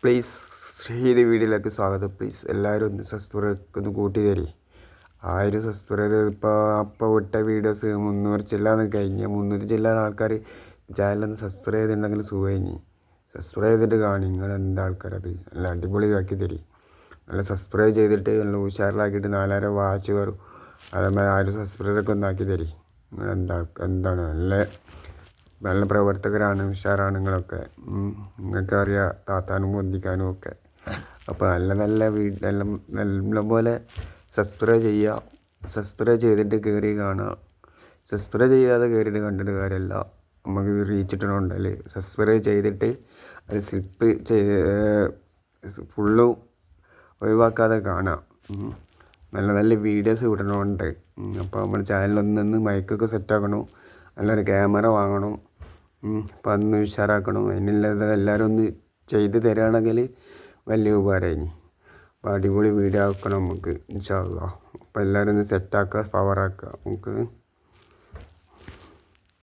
Please ഇത് വീഡിയോയിലേക്ക് സ്വാഗതം. പ്ലീസ് എല്ലാവരും ഒന്ന് സബ്സ്ക്രൈബ് ഒന്ന് കൂട്ടി തരി. 1000 സബ്സ്ക്രൈബർ അപ്പോൾ വിട്ട വീഡിയോസ് 300 ചെല്ലാന്ന് കഴിഞ്ഞ് 300 ചെല്ലാൻ ആൾക്കാർ ചാനലൊന്ന് സബ്സ്ക്രൈബ് ചെയ്തിട്ടുണ്ടെങ്കിൽ സുഖം. സബ്സ്ക്രൈബ് ചെയ്തിട്ട് കാണും. നിങ്ങൾ എന്താ ആൾക്കാരത് നല്ല അടിപൊളിയാക്കി തരി. നല്ല സബ്സ്ക്രൈബ് ചെയ്തിട്ട് നല്ല ഉഷാറിലാക്കിയിട്ട് 4000 വാച്ച് കയറും. അതേമാതിരി 1000 സബ്സ്ക്രൈബറൊക്കെ ഒന്നാക്കി തരി. നിങ്ങൾ എന്താണ് നല്ല പ്രവർത്തകരാണ്, ഉഷാറാണ് നിങ്ങളൊക്കെ. നിങ്ങൾക്കറിയാം താത്താനും പൊന്തിക്കാനും ഒക്കെ. അപ്പോൾ നല്ല പോലെ സബ്സ്ക്രൈബ് ചെയ്യുക. സബ്സ്ക്രൈബ് ചെയ്തിട്ട് കയറി കാണുക. സബ്സ്ക്രൈബ് ചെയ്യാതെ കയറിയിട്ട് കണ്ടിട്ട് കാര്യമല്ല. നമുക്ക് റീച്ച് ഇട്ടണമെങ്കിൽ സബ്സ്ക്രൈബ് ചെയ്തിട്ട് അത് സ്ലിപ്പ് ഫുള്ളും ഒഴിവാക്കാതെ കാണാം. നല്ല നല്ല വീഡിയോസ് വിടണമുണ്ട്. അപ്പോൾ നമ്മുടെ ചാനലൊന്ന് മൈക്കൊക്കെ സെറ്റാക്കണം, നല്ലൊരു ക്യാമറ വാങ്ങണം. അപ്പോൾ അതൊന്ന് ഉഷാറാക്കണം. അതിനുള്ളത് എല്ലാവരും ഒന്ന് ചെയ്ത് തരികയാണെങ്കിൽ വലിയ ഉപകാരമായി. അപ്പോൾ അടിപൊളി വീഡിയോ ആക്കണം നമുക്ക് ഇൻഷാ അല്ലാഹ്. അപ്പോൾ എല്ലാവരും ഒന്ന് സെറ്റാക്കുക, പവറാക്കുക നമുക്ക്.